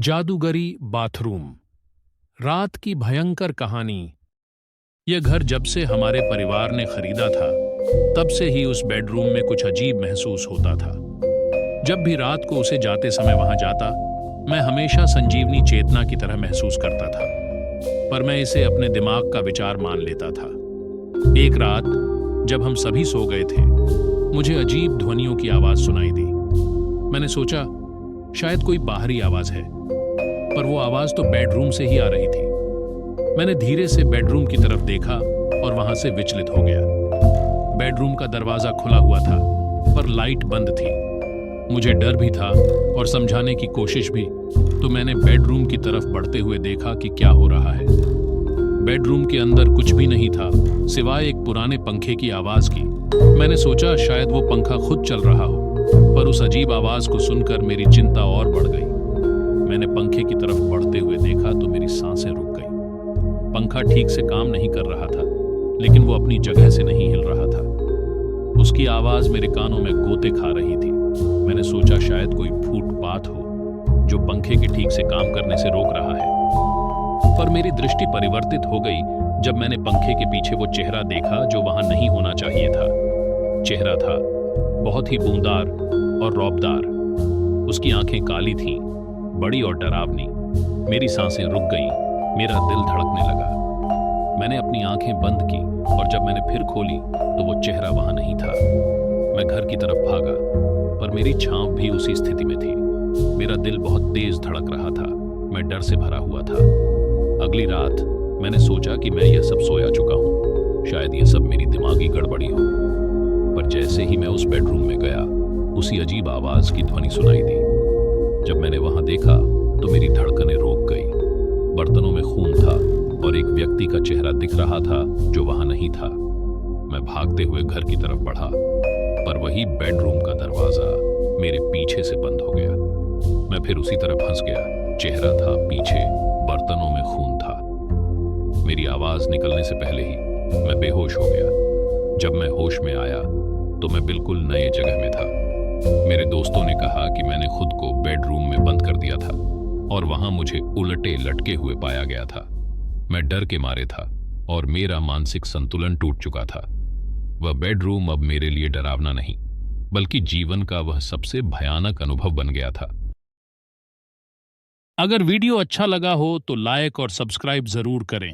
जादूगरी bathroom. रात की भयंकर कहानी। यह घर जब से हमारे परिवार ने खरीदा था, तब से ही उस बेडरूम में कुछ अजीब महसूस होता था। जब भी रात को उसे जाते समय वहां जाता, मैं हमेशा संजीवनी चेतना की तरह महसूस करता था, पर मैं इसे अपने दिमाग का विचार मान लेता था। एक रात जब हम सभी सो गए थे, मुझे अजीब ध्वनियों की आवाज सुनाई दी। मैंने सोचा शायद कोई बाहरी आवाज है, पर वो आवाज तो बेडरूम से ही आ रही थी। मैंने धीरे से बेडरूम की तरफ देखा और वहां से विचलित हो गया। बेडरूम का दरवाजा खुला हुआ था, पर लाइट बंद थी। मुझे डर भी था और समझाने की कोशिश भी, तो मैंने बेडरूम की तरफ बढ़ते हुए देखा कि क्या हो रहा है। बेडरूम के अंदर कुछ भी नहीं था, सिवाय एक पुराने पंखे की आवाज की। मैंने सोचा शायद वो पंखा खुद चल रहा हो, पर उस अजीब आवाज को सुनकर मेरी चिंता और बढ़ गई। मैंने पंखे की तरफ बढ़ते हुए देखा तो मेरी सांसें रुक गई। पंखा ठीक से काम नहीं कर रहा था, लेकिन वो अपनी जगह से नहीं हिल रहा था। उसकी आवाज मेरे कानों में गोते खा रही थी। मैंने सोचा शायद कोई फुटपाथ हो जो पंखे के ठीक से काम करने से रोक रहा है। पर मेरी दृष्टि परिवर्तित हो गई जब मैंने पंखे के पीछे वो चेहरा देखा जो वहां नहीं होना चाहिए था। चेहरा था बहुत ही बूंदार और रौबदार। उसकी आंखें काली थीं, बड़ी और डरावनी। मेरी सांसें रुक गईं, मेरा दिल धड़कने लगा। मैंने अपनी आंखें बंद की और जब मैंने फिर खोली तो वो चेहरा वहां नहीं था। मैं घर की तरफ भागा, पर मेरी छांव भी उसी स्थिति में थी। मेरा दिल बहुत तेज धड़क रहा था। मैं डर से भरा हुआ था। अगली रात मैंने सोचा कि मैं यह सब सोया चुका हूं, शायद यह सब मेरी दिमागी गड़बड़ी हो। पर जैसे ही मैं उस बेडरूम में गया, उसी अजीब आवाज की ध्वनि सुनाई दी। जब मैंने वहां देखा तो मेरी धड़कनें रुक गई। बर्तनों में खून था और एक व्यक्ति का चेहरा दिख रहा था जो वहां नहीं था। मैं भागते हुए घर की तरफ बढ़ा, पर वही बेडरूम का दरवाजा मेरे पीछे से बंद हो गया। मैं फिर उसी तरफ फंस गया। चेहरा था पीछे, बर्तनों में खून था। मेरी आवाज निकलने से पहले ही मैं बेहोश हो गया। जब मैं होश में आया तो मैं बिल्कुल नए जगह में था। मेरे दोस्तों ने कहा कि मैंने खुद को बेडरूम में बंद कर दिया था और वहां मुझे उलटे लटके हुए पाया गया था। मैं डर के मारे था और मेरा मानसिक संतुलन टूट चुका था। वह बेडरूम अब मेरे लिए डरावना नहीं, बल्कि जीवन का वह सबसे भयानक अनुभव बन गया था। अगर वीडियो अच्छा लगा हो तो लाइक और सब्सक्राइब जरूर करें।